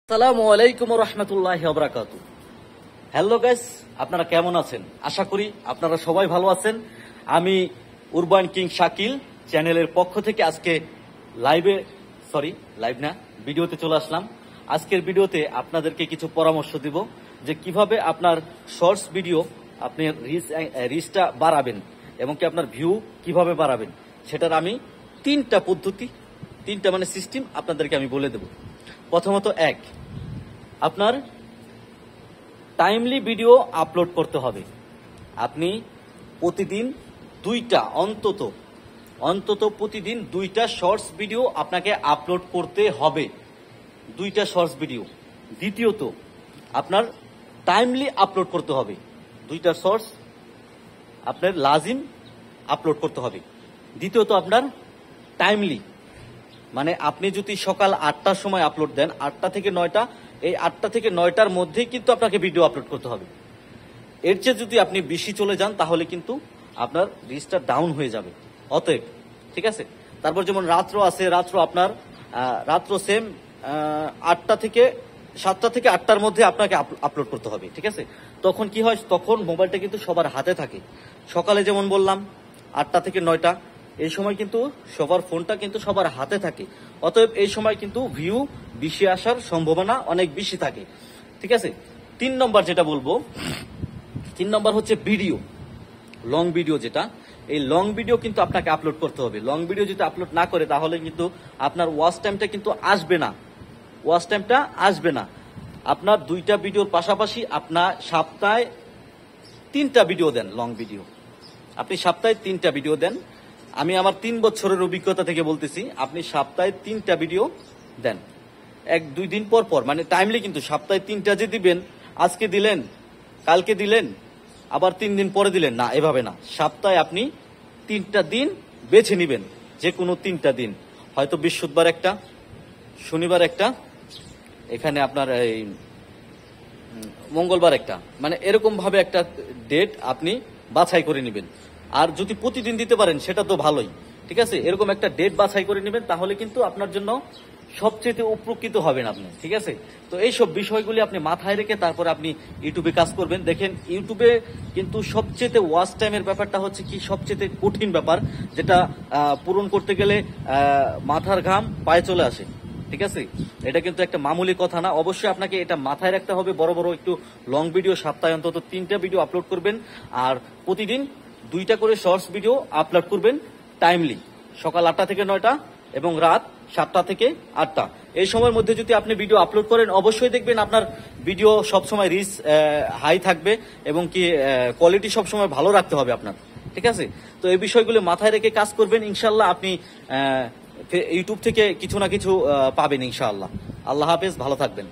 আসসালামু আলাইকুম রহমতুল্লাহ বারাকাতু। হ্যালো গাইস, আপনারা কেমন আছেন? আশা করি আপনারা সবাই ভালো আছেন। আমি উরবান কিং শাকিল চ্যানেলের পক্ষ থেকে আজকে ভিডিওতে চলে আসলাম। আজকের ভিডিওতে আপনাদেরকে কিছু পরামর্শ দিব যে কিভাবে আপনার শর্টস ভিডিও আপনি রিচটা বাড়াবেন এবং কি আপনার ভিউ কিভাবে বাড়াবেন, সেটার আমি তিনটা পদ্ধতি, সিস্টেম আপনাদেরকে আমি বলে দেব। প্রথমত, আপনার টাইমলি ভিডিও আপলোড করতে হবে। আপনি প্রতিদিন অন্তত প্রতিদিন 2টা শর্টস ভিডিও আপনাকে আপলোড করতে হবে, 2টা শর্টস ভিডিও। দ্বিতীয়ত, আপনার টাইমলি আপলোড করতে হবে, 2টা শর্টস আপনার লাজিম আপলোড করতে হবে। দ্বিতীয়ত, আপনার টাইমলি মানে আপনি যদি সকাল 8টার সময় আপলোড দেন, 8টা থেকে 9টা, এই 8টা থেকে 9টার মধ্যেই কিন্তু আপনাকে ভিডিও আপলোড করতে হবে। এর চেয়ে যদি আপনি বেশি চলে যান তাহলে কিন্তু আপনার রিচটা ডাউন হয়ে যাবে। অতএব ঠিক আছে। তারপর যেমন রাত্র আছে, রাত্র সেম 8টা থেকে 7টা থেকে 8টার মধ্যে আপনাকে আপলোড করতে হবে, ঠিক আছে। তখন কি হয়, তখন মোবাইলটা কিন্তু সবার হাতে থাকে। সকালে যেমন বললাম 8টা থেকে 9টা, এই সময় কিন্তু সবার ফোনটা কিন্তু সবার হাতে থাকে। অতএব এই সময় কিন্তু ভিউ বেশি আসার সম্ভাবনা অনেক বেশি থাকে, ঠিক আছে। 3 নম্বর যেটা বলবো, 3 নম্বর হচ্ছে ভিডিও, লং ভিডিও। যেটা এই লং ভিডিও কিন্তু আপনাকে আপলোড করতে হবে। লং ভিডিও যদি আপলোড না করে তাহলে কিন্তু আপনার ওয়াচ টাইমটা কিন্তু আসবে না। আপনার 2টা ভিডিওর পাশাপাশি আপনার সপ্তাহে 3টা ভিডিও দেন, লং ভিডিও। আপনি সপ্তাহে 3টা ভিডিও দেন। আমি আমার 3 বছরের অভিজ্ঞতা থেকে বলতেছি, আপনি সপ্তাহে 3টা ভিডিও দেন, 1-2 দিন পর পর, মানে টাইমলি। কিন্তু সপ্তাহে 3টা যে দিবেন, আজকে দিলেন, কালকে দিলেন, আবার 3 দিন পরে দিলেন না, এভাবে না। সপ্তাহে আপনি 3টা দিন বেছে নিবেন, যে কোনো 3টা দিন, হয়তো বৃহস্পতিবার একটা, শনিবার একটা, এখানে আপনার এই মঙ্গলবার একটা, মানে এরকম ভাবে একটা ডেট আপনি বাছাই করে নেবেন। আর যদি প্রতিদিন দিতে পারেন সেটা তো ভালোই, ঠিক আছে। এরকম একটা ডেট বাছাই করে নেবেন, তাহলে কিন্তু আপনার জন্য সবচেয়ে উপকৃত হবেন আপনি, ঠিক আছে। তো এইসব বিষয়গুলি আপনি মাথায় রেখে তারপরে আপনি ইউটিউবে কাজ করবেন। দেখেন, ইউটিউবে কিন্তু সবচেয়ে ওয়াচ টাইমের ব্যাপারটা হচ্ছে কি, সবচেয়ে কঠিন ব্যাপার, যেটা পূরণ করতে গেলে মাথার ঘাম পায়ে চলে আসে, ঠিক আছে। এটা কিন্তু একটা মামুলি কথা না। অবশ্যই আপনাকে এটা মাথায় রাখতে হবে। বড় বড় একটু লং ভিডিও সপ্তাহে অন্তত 3টা ভিডিও আপলোড করবেন, আর প্রতিদিন 2টা করে শর্টস ভিডিও আপলোড করবেন টাইমলি, সকাল 8টা থেকে 9টা এবং রাত 7টা থেকে 8টা। এই সময়ের মধ্যে যদি আপনি ভিডিও আপলোড করেন, অবশ্যই দেখবেন আপনার ভিডিও সবসময় রিচ হাই থাকবে এবং কি কোয়ালিটি সবসময় ভালো রাখতে হবে আপনার, ঠিক আছে। তো এই বিষয়গুলো মাথায় রেখে কাজ করবেন, ইনশাল্লাহ আপনি ইউটিউব থেকে কিছু না কিছু পাবেন ইনশাআল্লাহ। আল্লাহ হাফেজ, ভালো থাকবেন।